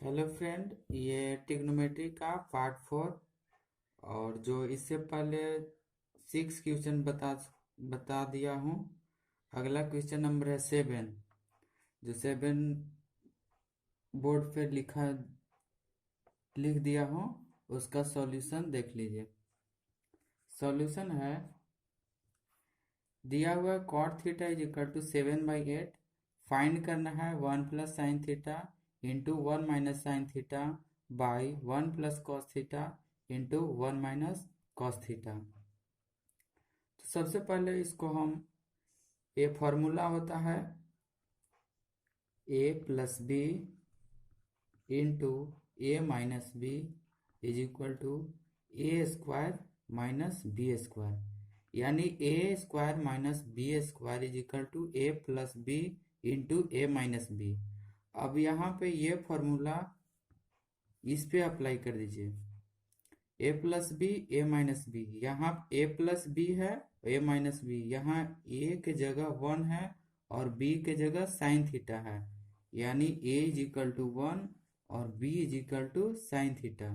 Hello friend, ये trigonometry का part 4 और जो इससे पहले 6 क्वेश्चन बता दिया हूँ। अगला क्वेश्चन नंबर है 7, जो 7 बोर्ड पे लिख दिया हूँ। उसका सॉल्यूशन देख लीजिए। सॉल्यूशन है, दिया हुआ cot theta is equal to 7/8। Find करना है 1 plus sine theta into 1 minus sine theta by 1 plus cos theta into 1 minus cos theta. तो सबसे पहले इसको हम, ये फॉर्मूला होता है a plus B into A minus B is equal to A square minus B square, यानी A square minus B square is equal to A plus B into A minus B. अब यहाँ पे ये formula इस पे apply कर दीजिए। ए plus B ए minus B, यहाँ ए प्लस बी है, ए माइनस बी, यहाँ ए के जगह 1 है और बी के जगह साइन थीटा है, यानी ए इज इक्वल टू 1 और B is equal to sine theta.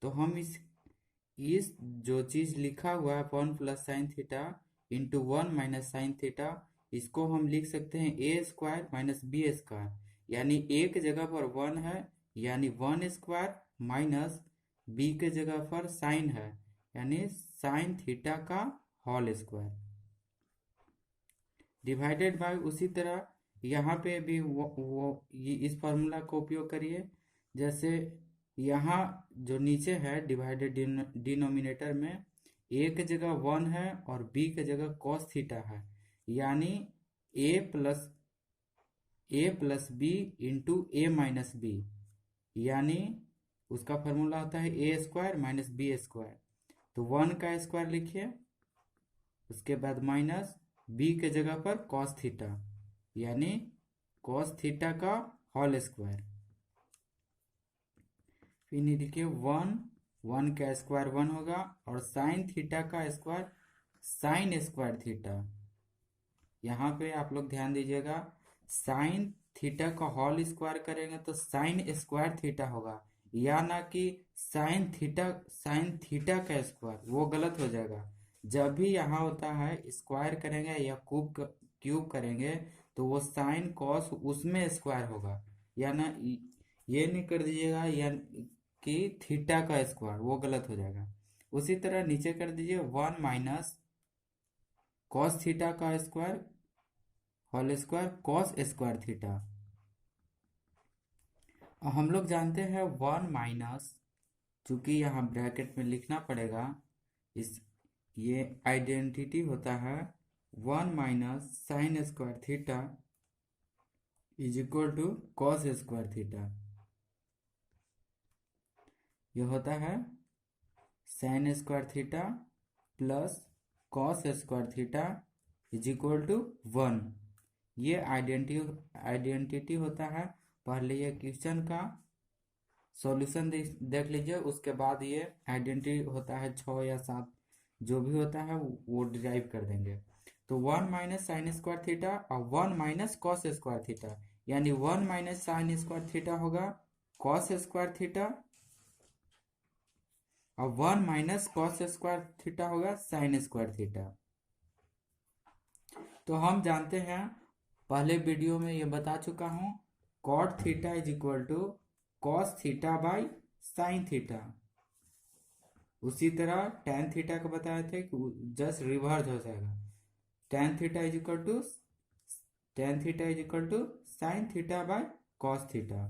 तो हम इस जो चीज लिखा हुआ है 1 plus sine theta into 1 minus sine theta, इसको हम लिख सकते हैं A square minus B square, यानी ए के जगह पर 1 है, यानी 1 स्क्वायर माइनस बी के जगह पर साइन है, यानी साइन थीटा का होल स्क्वायर डिवाइडेड बाय, उसी तरह यहाँ पे भी इस फॉर्मूला को उपयोग करिए। जैसे यहाँ जो नीचे है डिवाइडेड डिनोमिनेटर में ए के जगह 1 है और बी के जगह कॉस थीटा है, यानी ए plus B into A minus B, यानी उसका फॉर्मूला होता है ए स्क्वायर माइनस बी स्क्वायर। तो 1 का स्क्वायर लिखिए, उसके बाद माइनस बी के जगह पर कॉस थीटा, यानी कॉस थीटा का होल स्क्वायर। फिर लिखिए 1 का स्क्वायर 1 होगा और साइन थीटा का स्क्वायर साइन स्क्वायर थीटा। यहाँ पे आप लोग ध्यान दीजिएगा, साइन थीटा का होल स्क्वायर करेंगे तो साइन स्क्वायर थीटा होगा, या ना कि साइन थीटा का स्क्वायर, वो गलत हो जाएगा। जब भी यहाँ होता है स्क्वायर करेंगे या क्यूब करेंगे तो वो साइन कॉस उसमें स्क्वायर होगा, या ना ये नहीं कर दीजिएगा या कि थीटा का स्क्वायर, वो गलत हो जाएगा। उसी तरह नीचे कर दीजिए 1 माइनस कॉस थीटा का square whole square cos square theta. हम लोग जानते हैं 1 माइनस, चूंकि यहाँ ब्रैकेट में लिखना पड़ेगा, इस ये आइडेंटिटी होता है 1 minus sine square theta is equal to cos square theta. यह होता है sine square theta plus cos square theta is equal to 1। ये आइडेंटिटी होता है। पहले ये क्वेश्चन का सॉल्यूशन देख लीजिए, उसके बाद ये आइडेंटिटी होता है 6 या 7, जो भी होता है वो डिराइव कर देंगे। तो 1 माइनस साइन स्क्वायर थीटा और 1 माइनस कॉस स्क्वायर थीटा, यानी 1 माइनस साइन स्क्वायर थीटा होगा कॉस स्क्वायर थीटा और 1 माइनस कॉस स्क्वायर थीटा होगा साइन स्क्वायर थीटा। तो हम जानते हैं, पहले वीडियो में ये बता चुका हूं, cot theta is equal to cos theta by sine theta. उसी तरह टेन थीटा का बताए थे कि जस्ट रिवर्स हो जाएगा, tan theta is equal to sine theta by cos theta.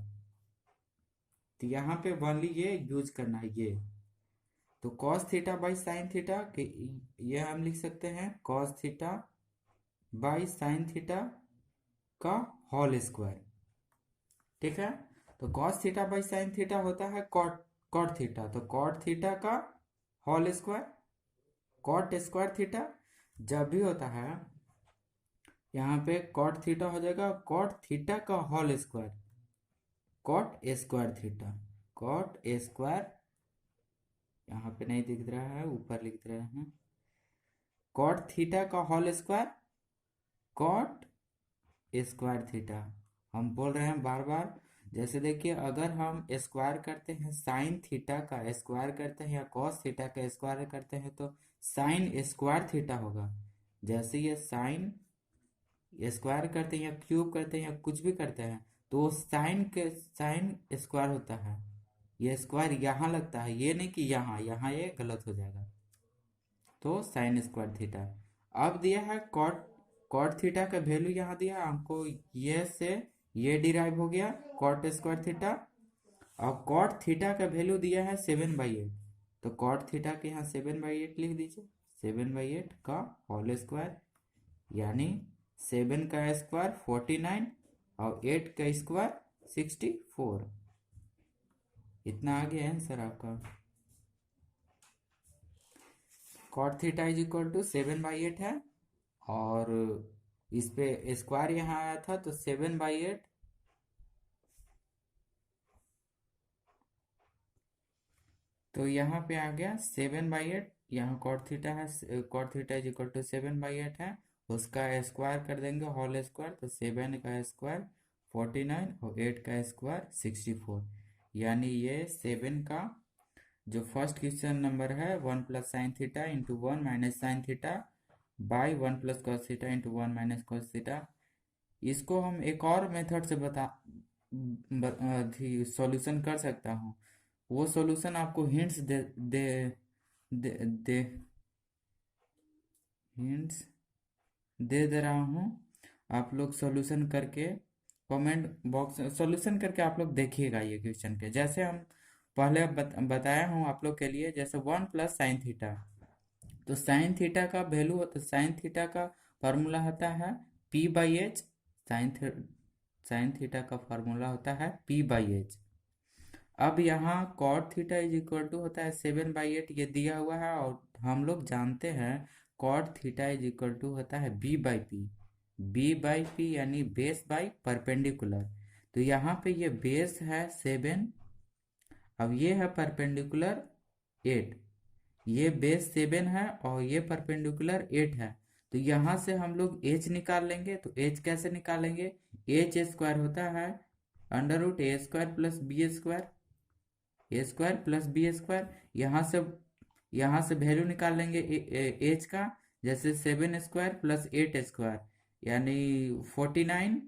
तो यहाँ पे ओनली ये यूज करना है ये। तो cos theta by sine theta के ये हम लिख सकते हैं cos theta by sine theta का होल स्क्वायर। ठीक है, तो cos theta by sine theta होता है कॉट थीटा, तो कॉट थीटा का whole square cot square theta. जब भी होता है यहाँ पे कॉट थीटा हो जाएगा कॉट थीटा का whole square cot square theta, cot square, यहाँ पे नहीं दिख रहा है, ऊपर लिख रहे हैं कॉट थीटा का whole square cot square theta. हम बोल रहे हैं बार बार, जैसे देखिए, अगर हम स्क्वायर करते हैं साइन थीटा का स्क्वायर करते हैं या कॉस थीटा का स्क्वायर करते हैं तो साइन स्क्वायर थीटा होगा। जैसे ये साइन स्क्वायर करते हैं या क्यूब करते हैं या कुछ भी करते हैं तो वो साइन के साइन स्क्वायर होता है। ये स्क्वायर यहाँ लगता है, ये नहीं कि यहाँ यहाँ ये गलत हो जाएगा। तो साइन स्क्वायर थीटा। अब दिया है कॉट कॉट थीटा का वैल्यू यहाँ दिया है हमको, ये से ये डिराइव हो गया कॉट स्क्वायर थीटा। और कॉट थीटा का वैल्यू दिया है 7/8, तो कॉट थीटा के यहाँ 7/8 लिख दीजिए। 7/8 का होल स्क्वायर यानी 7 का स्क्वायर 49 और 8 का स्क्वायर 64। इतना आ गया आंसर आपका। Cot theta is equal to 7/8 है और इस पे स्क्वायर यहाँ आया था तो 7/8 तो यहाँ पे आ गया 7/8। यहाँ कॉट थीटा है, cot theta is equal to 7/8 है, उसका स्क्वायर कर देंगे होल स्क्वायर तो 7 का स्क्वायर 49 और 8 का स्क्वायर 64। यानी ये 7 का जो फर्स्ट क्वेश्चन नंबर है 1 plus sine theta into 1 minus sine theta by 1 plus cos theta into 1 minus cos theta. इसको हम एक और मेथड से सॉल्यूशन कर सकता हूँ। वो सॉल्यूशन आपको हिंट्स दे हिंट्स दे रहा हूँ। आप लोग सॉल्यूशन करके कमेंट बॉक्स सॉल्यूशन करके आप लोग देखिएगा ये क्वेश्चन के। जैसे हम पहले बताया हूँ आप लोग के लिए, जैसे 1 प्लस साइन थीटा, तो साइन थीटा का वैल्यू होता है, साइन थीटा का फार्मूला होता है p/h। साइन थीटा का फार्मूला होता है p/h। अब यहाँ cot theta is equal to होता है 7/8, ये दिया हुआ है और हम लोग जानते हैं cot theta is equal to होता है b/p। b/p यानी बेस बाई परपेंडिकुलर। तो यहाँ पे ये बेस है 7, अब ये है परपेंडिकुलर 8। ये बेस 7 है और ये परपेंडिकुलर 8 है। तो यहाँ से हम लोग h निकाल लेंगे। तो h कैसे निकालेंगे? h स्क्वायर होता है √a² प्लस b स्क्वायर, ए स्क्वायर प्लस बी स्क्वायर। यहाँ से वैल्यू निकाल लेंगे h का। जैसे 7 स्क्वायर प्लस 8 स्क्वायर यानी 49,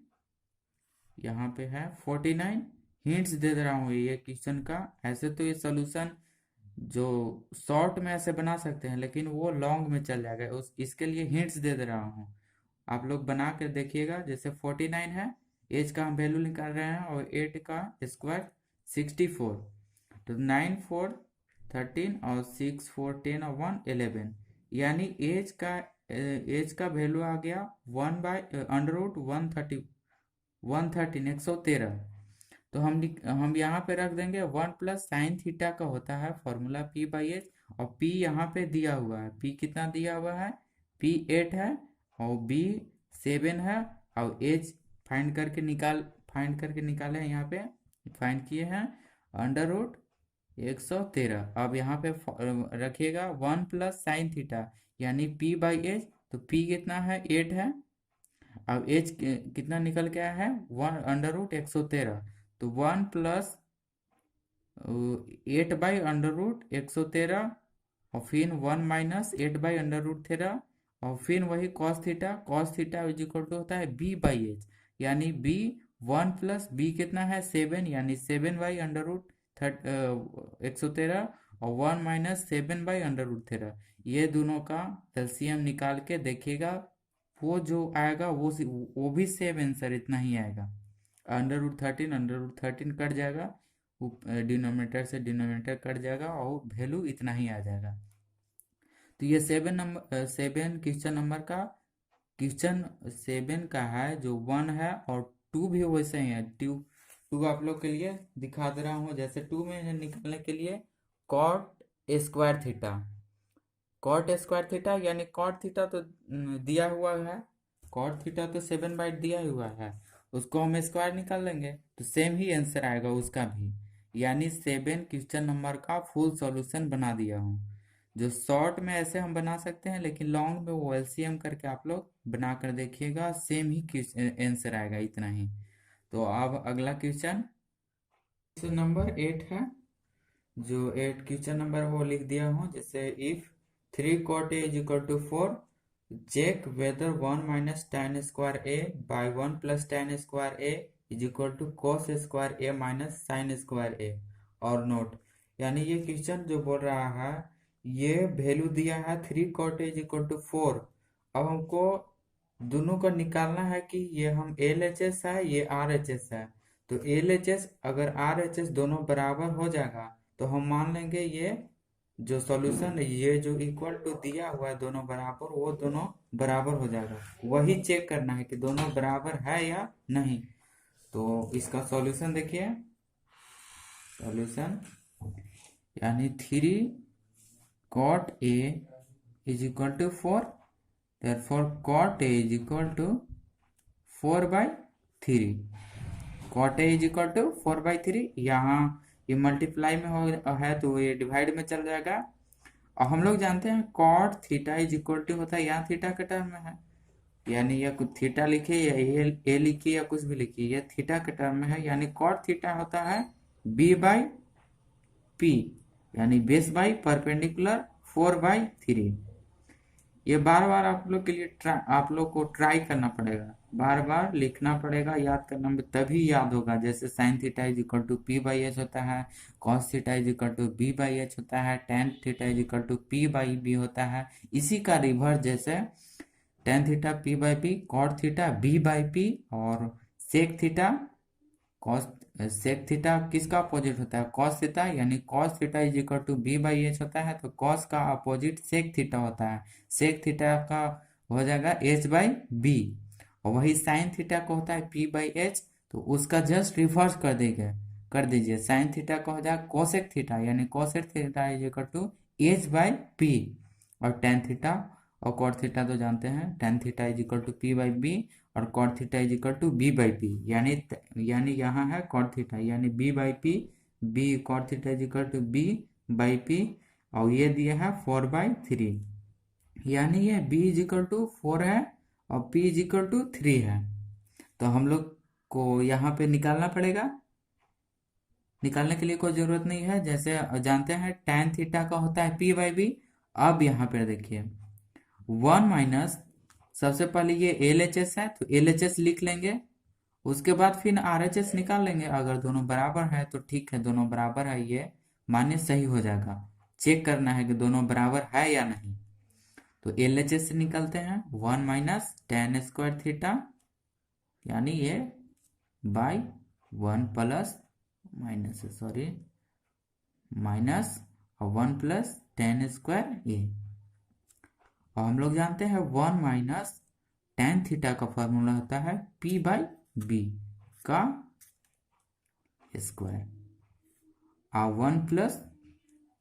यहाँ पे है 49। हिंट्स दे रहा हूँ ये क्वेश्चन का। ऐसे तो ये सोल्यूशन जो शॉर्ट में ऐसे बना सकते हैं लेकिन वो लॉन्ग में चल जाएगा, इसके लिए हिंट्स दे रहा हूँ। आप लोग बना कर देखिएगा। जैसे 49 है, एज का हम वैल्यू निकाल रहे हैं और 8 का स्क्वायर 64। तो 9 4 13 और 6 4 10 और 1 11 यानी एज का वैल्यू आ गया 1/√113 113। तो हम यहाँ पे रख देंगे 1 प्लस साइन थीटा का होता है फॉर्मूला p/h और p यहाँ पे दिया हुआ है। p कितना दिया हुआ है? p 8 है और b 7 है और h फाइंड करके निकाले हैं। यहाँ पे फाइंड किए हैं √113। अब यहाँ पे रखिएगा 1 प्लस साइन थीटा यानी p/h, तो p कितना है? 8 है। अब h कितना निकल के आया है? 1√113। तो 1 प्लस 8/√113 और फिर 1 माइनस 8/√13 और फिर वही cos theta is equal to होता है b/h यानी b 1 प्लस b कितना है? 7 यानी 7/√113 और 1 माइनस 7/√13। ये दोनों का एलसीएम निकाल के देखिएगा, वो जो आएगा वो भी सेम आंसर इतना ही आएगा। √13 कट जाएगा, डिनोमिनेटर से डिनोमिनेटर कट जाएगा और वैल्यू इतना ही आ जाएगा। तो ये 7 क्वेश्चन नंबर का क्वेश्चन 7 का है जो 1 है और 2 भी वैसे ही है। 2 आप लोग के लिए दिखा दे रहा हूँ। जैसे 2 में निकालने के लिए कॉट स्क्वायर थीटा यानी कॉट थीटा तो दिया हुआ है, कॉट थीटा तो 7/8 दिया हुआ है, उसको हम स्क्वायर निकाल लेंगे तो सेम ही आंसर आएगा उसका भी। यानी 7 क्वेश्चन नंबर का फुल सॉल्यूशन बना दिया हूँ। जो शॉर्ट में ऐसे हम बना सकते हैं लेकिन लॉन्ग में वो एलसीएम करके आप लोग बना कर देखिएगा, सेम ही आंसर आएगा, इतना ही। तो अब अगला क्वेश्चन क्वेश्चन नंबर 8 है, जो 8 क्वेश्चन नंबर वो लिख दिया हूँ। जैसे if 3 cot a is equal to 4, check whether 1 minus tan square a by 1 plus tan square a is equal to cos square a minus sin square a और note. यानी ये क्वेश्चन जो बोल रहा है, ये वैल्यू दिया है 3 cot a is equal to 4। अब हमको दोनों का निकालना है कि ये हम LHS है, ये RHS है। तो LHS अगर RHS दोनों बराबर हो जाएगा तो हम मान लेंगे ये जो सॉल्यूशन है, ये जो इक्वल टू दिया हुआ है दोनों बराबर, वो दोनों बराबर हो जाएगा। वही चेक करना है कि दोनों बराबर है या नहीं। तो इसका सॉल्यूशन देखिए, सॉल्यूशन यानी 3 cot a is equal to 4, therefore cot a is equal to 4/3। cot a is equal to 4/3। यहाँ ये मल्टीप्लाई में है तो ये डिवाइड में चल जाएगा। और हम लोग जानते हैं cot theta is equal to होता है, यहाँ थीटा के टर्म में है, यानी या कुछ थीटा लिखिए या ए लिखिए या कुछ भी लिखिए, यह थीटा के टर्म में है। यानी cot थीटा होता है b/p, यानी बेस बाई परपेंडिकुलर 4/3। ये बार बार आप लोग के लिए आप लोग को ट्राई करना पड़ेगा, बार बार लिखना पड़ेगा, याद करना में तभी याद होगा। जैसे sine theta is equal to p/h होता है, cos theta is equal to b/h होता है, tan theta is equal to p/b होता है। इसी का रिवर्स जैसे tan theta p/p, cot theta b/p और sec theta cos, sec theta किसका अपोजिट होता है, कॉस थीटा, यानी cos theta is equal to b/h होता है। तो कॉस का अपोजिट सेक थीटा होता है, सेक थीटा का हो जाएगा h/b। और वही साइन थीटा का होता है p/h, तो उसका जस्ट रिवर्स कर दीजिए, साइन थीटा का हो जाएगा कोसेक थीटा, यानी cosec theta is equal to h/p। और टेन थीटा और कॉट थीटा तो जानते हैं, tan theta is equal to p/b और cot theta is equal to b/p। यानी यहाँ है कॉट थीटा यानी b/p, b cot theta is equal to b/p, और ये दिया है 4/3, यानी ये b इज इक्वल टू 4 है और p इज इक्वल टू 3 है। तो हम लोग को यहाँ पे निकालना पड़ेगा। निकालने के लिए कोई जरूरत नहीं है, जैसे जानते हैं tan थीटा का होता है p/b। अब यहाँ पे देखिए 1 माइनस, सबसे पहले ये LHS है तो LHS लिख लेंगे, उसके बाद फिर RHS निकाल लेंगे। अगर दोनों बराबर है तो ठीक है, दोनों बराबर है, ये मान्य सही हो जाएगा। चेक करना है कि दोनों बराबर है या नहीं। तो LHS से निकलते हैं 1 माइनस टेन स्क्वायर थीटा, यानी ये by 1 plus minus 1 plus ten square A. और हम लोग जानते हैं 1 माइनस टेन थीटा का फॉर्मूला होता है p/b का स्क्वायर, और 1 प्लस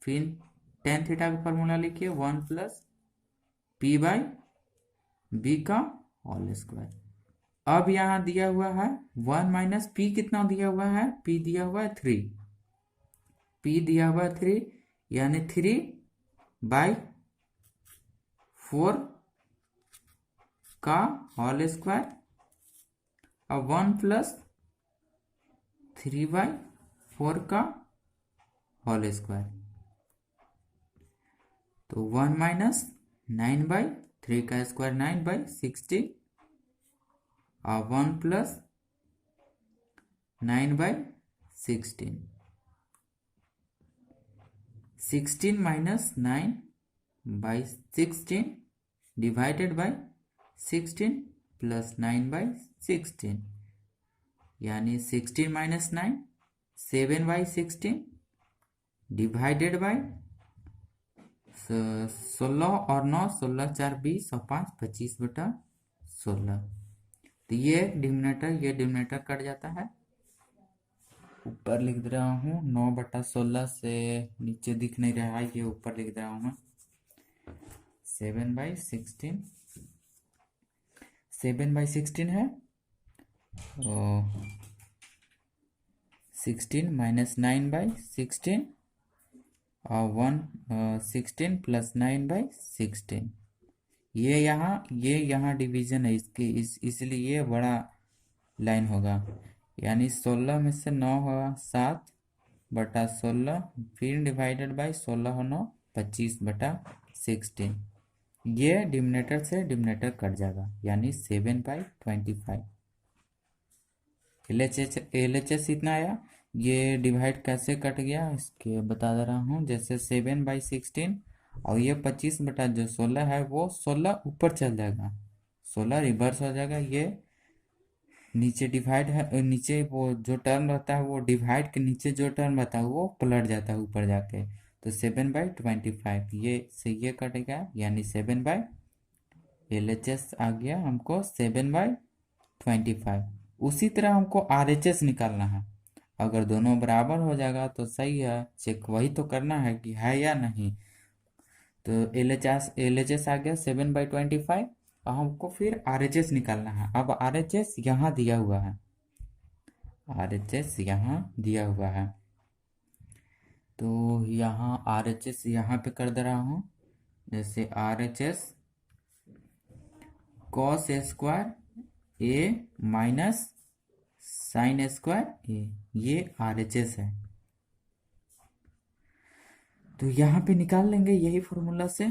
फिर टेन थीटा का फॉर्मूला लिखिए 1 प्लस p/b का होल स्क्वायर। अब यहाँ दिया हुआ है 1 माइनस p, कितना दिया हुआ है, p दिया हुआ है 3, p दिया हुआ है 3, यानी 3/4 का होल स्क्वायर, और 1 प्लस 3/4 का होल स्क्वायर। तो 1 माइनस 9/3 का स्क्वायर 9/16, और 1 plus 9/16, 16 minus 9/16 divided by 16 plus 9/16, यानी 16 माइनस 9 7/16 डिवाइडेड बाय 16 और 9 16 4 20 और 5 25/16। तो ये डिनोमिनेटर कट जाता है। ऊपर लिख दे रहा हूँ 9/16 से नीचे दिख नहीं रहा है, ये ऊपर लिख दे रहा हूँ मैं 7/16 है, 16 माइनस 9/16 और 16 प्लस 9/16। ये यहाँ डिवीजन है इसके, इसलिए ये बड़ा लाइन होगा, यानी 16 में से 9 होगा 7 बटा 16, फिर डिवाइडेड बाई 16 9 25 बटा 16। ये डिनोमिनेटर से डिनोमिनेटर कट जाएगा, यानी 7/25। LHS इतना आया। ये डिवाइड कैसे कट गया इसके बता दे रहा हूँ। जैसे 7/16 और ये 25 बटा जो 16 है वो 16 ऊपर चल जाएगा, 16 रिवर्स हो जाएगा। ये नीचे डिवाइड है, नीचे वो जो टर्म रहता है वो डिवाइड के नीचे जो टर्म रहता है वो पलट जाता है ऊपर जाके। तो 7/25 ये से ये कटेगा, यानी 7 LHS आ गया हमको 7/25। उसी तरह हमको RHS निकालना है। अगर दोनों बराबर हो जाएगा तो सही है, चेक वही तो करना है कि है या नहीं। तो LHS आ गया 7/25 और हमको फिर RHS निकालना है। अब RHS यहाँ दिया हुआ है, RHS यहाँ दिया हुआ है, तो यहाँ RHS यहाँ पे कर दे रहा हूँ। जैसे RHS cos square A minus sine square A, ये RHS है। तो यहाँ पे निकाल लेंगे यही फॉर्मूला से।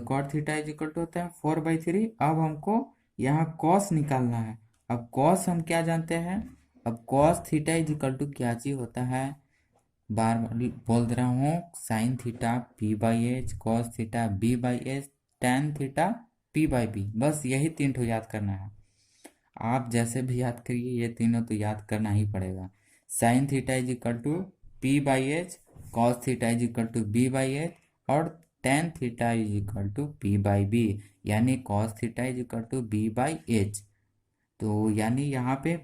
Cot theta is equal to होता है 4/3। अब हमको यहाँ कॉस निकालना है। अब कॉस हम क्या जानते हैं, अब cos theta is equal to क्या चीज होता है, बार बार बोल दे रहा हूँ, sine theta P/H, cos theta B/H, tan theta P/B। बस यही 3 ठो याद करना है। आप जैसे भी याद करिए, ये तीनों तो याद करना ही पड़ेगा। Sine theta is equal to P/H, cos theta is equal to B/H और tan theta is equal to P/B, यानी cos theta is equal to B/H। तो यानी यहाँ पे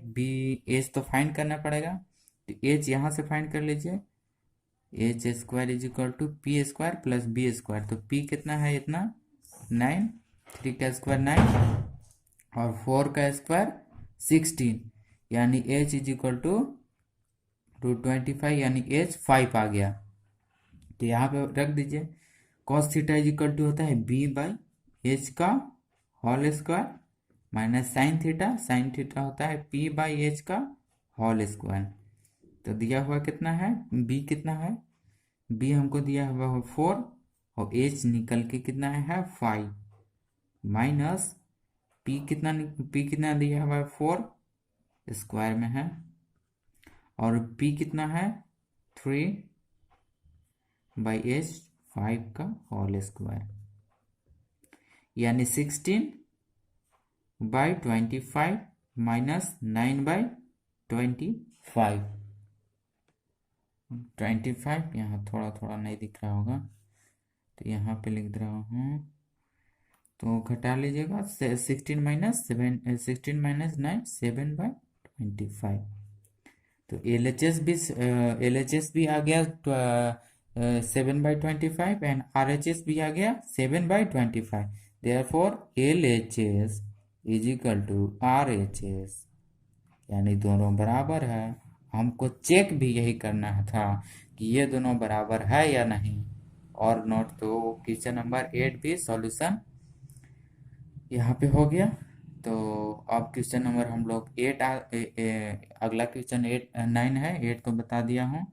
H तो फाइंड करना पड़ेगा, तो H यहाँ से फाइंड कर लीजिए। H square is equal to P square plus B square. तो P कितना है, इतना 9, 3 का स्क्वायर 9 और 4 का स्क्वायर 16, यानी H इज इक्वल टू √25, यानी H 5 आ गया। तो यहाँ पे रख दीजिए। cos theta is equal to होता है B/H का whole square minus sine theta होता है P/H का होल स्क्वायर। तो दिया हुआ कितना है, B कितना है, B हमको दिया हुआ है 4 और H निकल के कितना है 5 माइनस P कितना दिया हुआ है 4 स्क्वायर में है और P कितना है 3/H 5 का होल स्क्वायर, यानी 16/25 माइनस 9/25। 25 यहाँ थोड़ा थोड़ा नहीं दिख रहा होगा, तो यहाँ पे लिख रहा हूँ, तो घटा लीजिएगा। 16 माइनस 9 7/25। तो LHS भी आ गया 7/25 एंड RHS भी आ गया 7/25। Therefore LHS is equal to RHS, यानी दोनों बराबर है। हमको चेक भी यही करना था कि ये दोनों बराबर है या नहीं, और नोट। तो क्वेश्चन नंबर 8 भी सॉल्यूशन यहाँ पे हो गया। तो अब क्वेश्चन नंबर हम लोग 8 अगला क्वेश्चन 9 है। 8 तो बता दिया हूँ,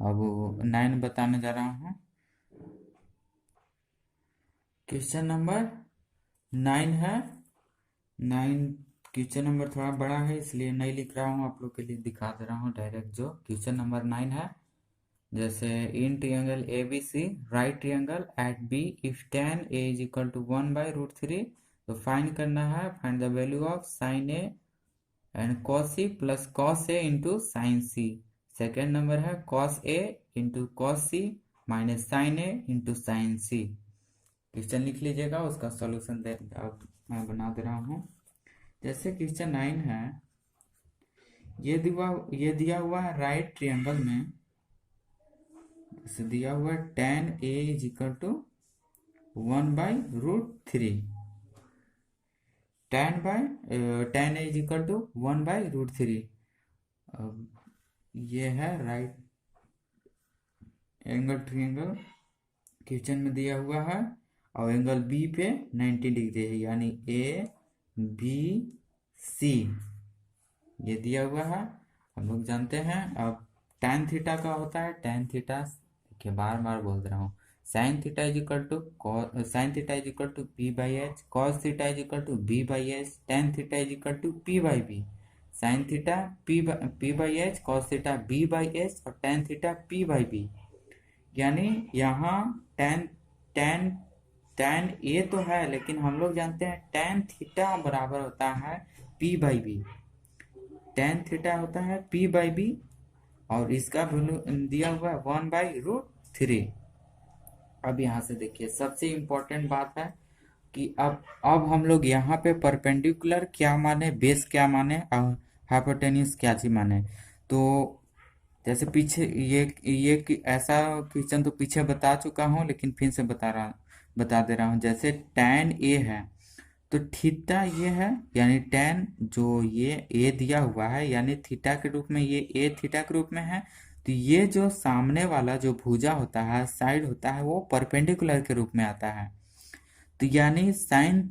अब 9 बताने जा रहा हूँ। क्वेश्चन नंबर 9 है। 9 क्वेश्चन नंबर थोड़ा बड़ा है इसलिए नहीं लिख रहा हूँ, आप लोग के लिए दिखा दे रहा हूँ डायरेक्ट। जो क्वेश्चन नंबर 9 है, जैसे in triangle ABC right triangle at B if tan A is equal to 1/√3। तो फाइंड करना है, find the value of sine A and cos C plus cos A into sine C। Second number है cos A into cos C minus sine A into sine C। Question लिख लीजिएगा, उसका solution अब मैं बना दे रहा हूँ। जैसे क्वेश्चन 9 है, ये दिया हुआ है राइट ट्रियांगल में, जैसे दिया हुआ है tan A is equal to 1/√3। tan A is equal to 1/√3। अब ये है राइट एंगल ट्रियांगल, क्वेश्चन में दिया हुआ है, और एंगल बी पे 90 डिग्री है, यानी ABC ये दिया हुआ है। हम लोग जानते हैं। अब tan थीटा का होता है, tan थीटा देखिए बार बार बोल रहा हूँ, sin theta is equal to sin theta is equal to p by H, cos theta is equal to b by H, tan theta is equal to p by b, sin theta p by H, cos theta b by H और tan theta p by b। यानी यहाँ tan tan tan a तो है, लेकिन हम लोग जानते हैं tan थीटा बराबर होता है p by b, tan theta होता है p बाई b और इसका वैल्यू दिया हुआ है 1/√3। अब यहाँ से देखिए सबसे इम्पोर्टेंट बात है कि अब हम लोग यहाँ पे परपेंडिकुलर क्या माने, बेस क्या माने और हाइपोटेन्यूज क्या चीज माने। तो जैसे पीछे ये ऐसा क्वेश्चन तो पीछे बता चुका हूँ, लेकिन फिर से बता दे रहा हूँ। जैसे tan a है तो थीटा ये है, यानी tan जो ये a दिया हुआ है यानी थीटा के रूप में, ये a थीटा के रूप में है, तो ये जो सामने वाला जो भुजा होता है, साइड होता है, वो परपेंडिकुलर के रूप में आता है। तो यानी sine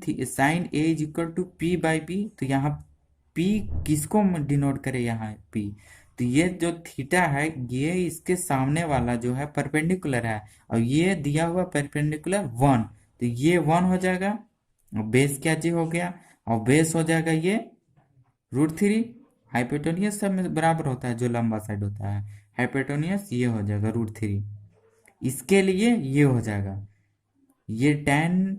a is equal to p by b। तो यहाँ p किसको डिनोट करे, यहाँ p, तो ये जो थीटा है ये इसके सामने वाला जो है परपेंडिकुलर है, और ये दिया हुआ परपेंडिकुलर 1, तो ये 1 हो जाएगा और बेस क्या चीज हो गया, और बेस हो जाएगा ये √3। हाइपोटेनियस सब में बराबर होता है, जो लंबा साइड होता है हाइपोटेनियस ये हो जाएगा √3। इसके लिए ये हो जाएगा, ये tan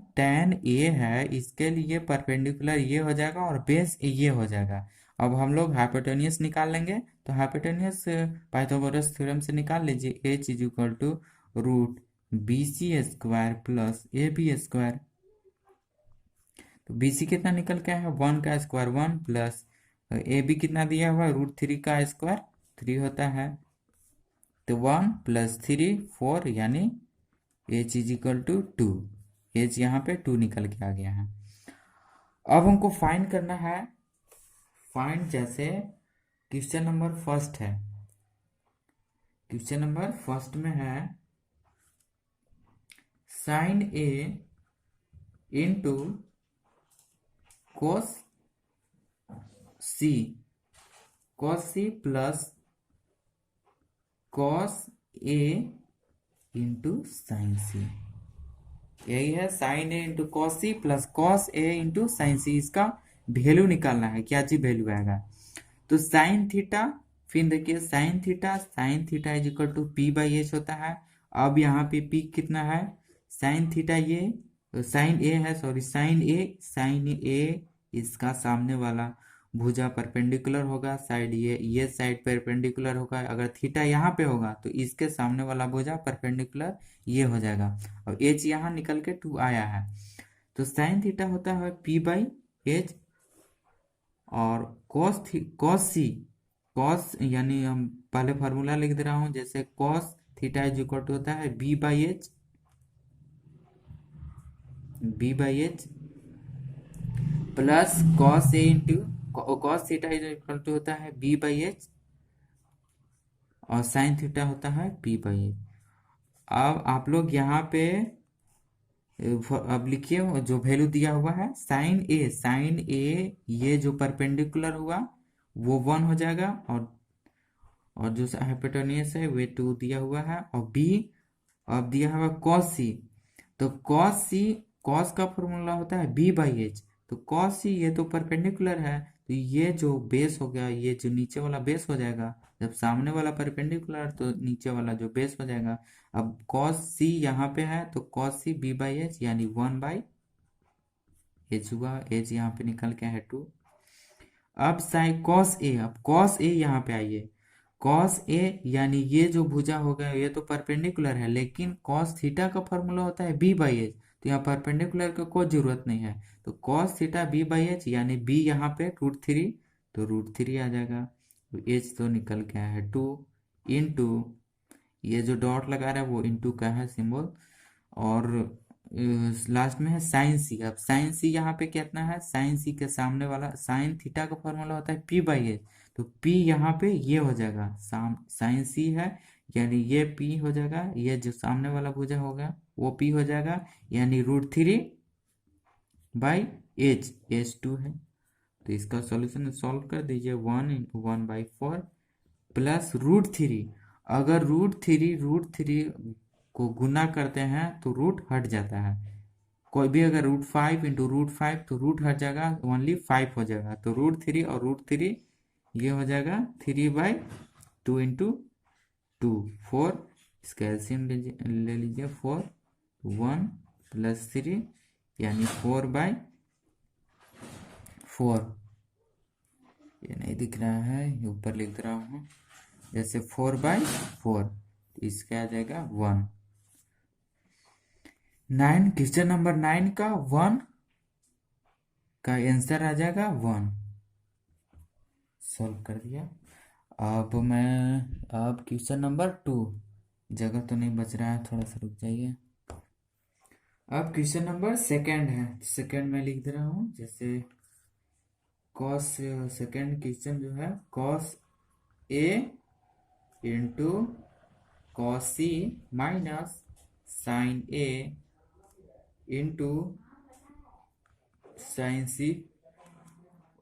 a है, इसके लिए परपेंडिकुलर ये हो जाएगा और बेस ये हो जाएगा। अब हम लोग हाइपोटेनियस निकाल लेंगे, तो हाइपोटेनियस पाइथागोरस थ्योरम से निकाल लीजिए, h is equal to √bc² plus ab²। तो bc कितना निकल के आया है, 1 का स्क्वायर 1 प्लस ab कितना दिया हुआ है, √3 का स्क्वायर 3 होता है, तो 1 प्लस 3 4, यानी h is equal to 2। h यहाँ पे 2 निकल के आ गया है। अब हमको फाइंड करना है, फाइंड जैसे क्वेश्चन नंबर फर्स्ट है, क्वेश्चन नंबर फर्स्ट में है sin a into cos c plus cos a into sine c। यही है sin a into cos c plus cos a into sine c। इसका वैल्यू निकालना है, क्या चीज वैल्यू आएगा। तो sin थीटा, फिर देखिए sin theta is equal to p by H होता है। अब यहाँ पे p कितना है, sin थीटा ये sin a है, सॉरी sin a इसका सामने वाला भुजा परपेंडिकुलर होगा, साइड ये साइड परपेंडिकुलर होगा। अगर थीटा यहाँ पे होगा तो इसके सामने वाला भुजा परपेंडिकुलर ये हो जाएगा, और h यहाँ निकल के 2 आया है। तो sin थीटा होता है p बाई एच, और cos यानी हम पहले फार्मूला लिख दे रहा हूं, जैसे cos theta is equal to होता है b by H plus cos a into cos theta is equal to होता है b बाई एच, और sin थीटा होता है p बाई एच। अब आप लोग यहाँ पे अब लिखिए जो वैल्यू दिया हुआ है, sin a ये जो परपेंडिकुलर हुआ वो 1 हो जाएगा, और जो हाइपोटेन्यूस है वे 2 दिया हुआ है, और b अब दिया हुआ cos c। तो cos का फॉर्मूला होता है b बाई एच, तो cos c ये तो परपेंडिकुलर है, तो ये जो बेस हो गया, ये जो नीचे वाला बेस हो जाएगा, जब सामने वाला परपेंडिकुलर तो नीचे वाला जो बेस हो जाएगा। अब cos c यहाँ पे है, तो cos c b by H यानी 1 बाई एच हुआ, एच यहाँ पे निकल के है 2। अब साइन cos a यहाँ पे आइए, cos a यानी ये जो भुजा हो गया ये तो परपेंडिकुलर है, लेकिन cos थीटा का फॉर्मूला होता है b बाई एच, तो यहाँ परपेंडिकुलर की कोई जरूरत नहीं है, तो cos theta b by H यानी b यहाँ पे √3, तो √3 आ जाएगा, तो h तो निकल के आया है 2 इंटू ये जो डॉट लगा रहा है वो इंटू का है सिंबल, और लास्ट में है साइन c। अब साइन c यहाँ पे कितना है, साइन c के सामने वाला साइन थीटा का फॉर्मूला होता है p बाई एच, तो p यहाँ पे ये हो जाएगा, साइन c है यानी ये p हो जाएगा, ये जो सामने वाला भुजा होगा वो p हो जाएगा, यानी √3 बाई h 2 है। तो इसका सॉल्यूशन सॉल्व कर दीजिए, 1 इंटू 1/4 प्लस √3। अगर √3 को गुना करते हैं तो रूट हट जाता है। कोई भी अगर √5 इंटू √5 तो रूट हट जाएगा, ओनली 5 हो जाएगा। तो √3 और √3 ये हो जाएगा 3/2 इंटू 2 4। इसका एलसीएम ले लीजिए 4 1 प्लस 3 यानी 4/4। ये नहीं दिख रहा है, ये ऊपर लिख रहा हूँ जैसे 4/4। इसका आ जाएगा 1। 9 क्वेश्चन नंबर 9 का 1 का आंसर आ जाएगा 1। सॉल्व कर दिया। अब क्वेश्चन नंबर 2, जगह तो नहीं बच रहा है, थोड़ा सा रुक जाइए। अब क्वेश्चन नंबर सेकंड है, सेकंड में लिख दे रहा हूँ जैसे कॉस, सेकंड क्वेश्चन जो है cos A into cos C minus sign A into sine C.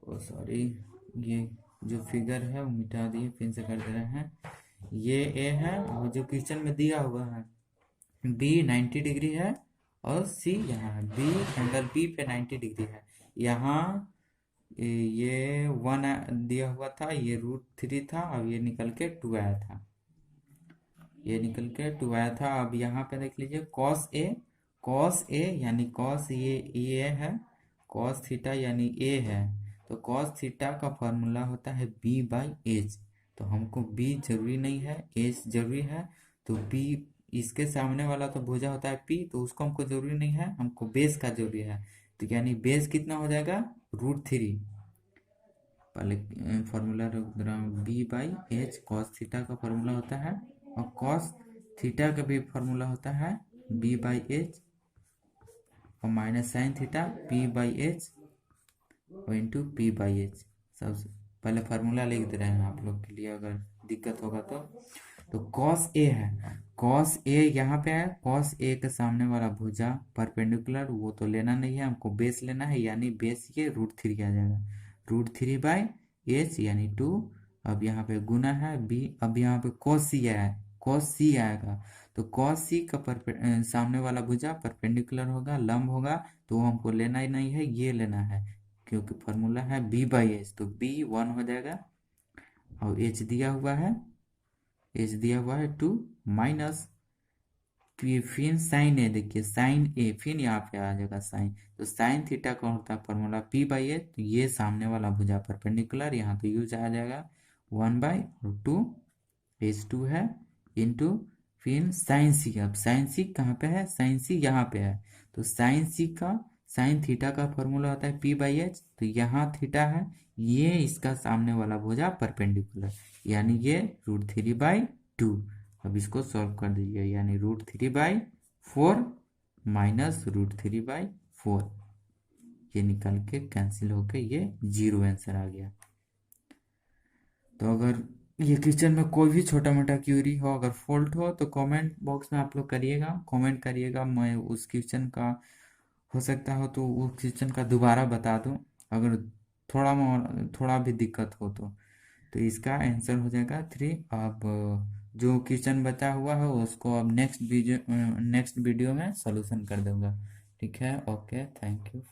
O sorry, ये जो फिगर है वो मिटा दिए, फिर से कर दे रहे हैं। ये ए है और जो क्वेश्चन में दिया हुआ है बी 90 डिग्री है और सी यहाँ है। बी एंगल बी पे 90 डिग्री है। यहाँ ये 1 दिया हुआ था, ये √3 था, अब ये निकल के 2 आया था, ये निकल के 2 आया था। अब यहाँ पे देख लीजिए कॉस ए यानी कॉस ये है, कॉस थीटा यानी ए है। तो कॉस थीटा का फॉर्मूला होता है B/H। तो हमको B जरूरी नहीं है, H जरूरी है। तो B, इसके सामने वाला तो भुजा होता है P, तो उसको हमको जरूरी नहीं है, हमको बेस का जरूरी है। तो यानी बेस कितना हो जाएगा √3। पहले फॉर्मूला रख रहा हूँ B/H। कॉस थीटा का फॉर्मूला होता है और कॉस थीटा का भी फॉर्मूला होता है B/H और माइनस साइन थीटा P/H और इंटू P/H। सबसे पहले फार्मूला लिख दे रहे हैं आप लोग के लिए, अगर दिक्कत होगा तो कॉस ए है, कॉस ए यहाँ पे है। कॉस ए के सामने वाला भुजा परपेंडिकुलर, वो तो लेना नहीं है, हमको बेस लेना है, यानी बेस ये √3 आ जाएगा। √3/H यानी 2। अब यहाँ पे गुना है b, अब यहाँ पे cos c आया, cos c आएगा। तो cos c का सामने वाला भुजा परपेंडिकुलर होगा, लंब होगा, तो हमको लेना ही नहीं है, ये लेना है क्योंकि फॉर्मूला है B/H। तो B 1 हो जाएगा और H दिया हुआ है, H दिया हुआ है 2 माइनस फिर साइन ए, देखिए साइन ए, फिर यहाँ पे आ जाएगा साइन। तो साइन थीटा का होता है फॉर्मूला P/H। तो ये सामने वाला भुजा परपेंडिकुलर, यहाँ तो यूज आ जाएगा 1/2, H2 है इंटू फिर साइन सी। अब साइन सी कहाँ पे है, साइन सी यहाँ पे है। तो साइन सी का, साइन थीटा का फॉर्मूला होता है P/H। तो यहाँ थीटा है, ये इसका सामने वाला भुजा परपेंडिकुलर, यानी ये √3/2। अब इसको सॉल्व कर दीजिए, यानी √3/4 माइनस √3/4, ये निकल के कैंसिल होके ये 0 आंसर आ गया। तो अगर ये क्वेश्चन में कोई भी छोटा मोटा क्यूरी हो, अगर फॉल्ट हो तो कमेंट बॉक्स में आप लोग कमेंट करिएगा। मैं उस क्वेश्चन का हो सकता हो तो उस क्वेश्चन का दोबारा बता दूं, अगर थोड़ा भी दिक्कत हो तो इसका आंसर हो जाएगा 3। अब जो क्वेश्चन बचा हुआ है उसको अब नेक्स्ट वीडियो में सॉल्यूशन कर दूंगा। ठीक है, ओके, थैंक यू।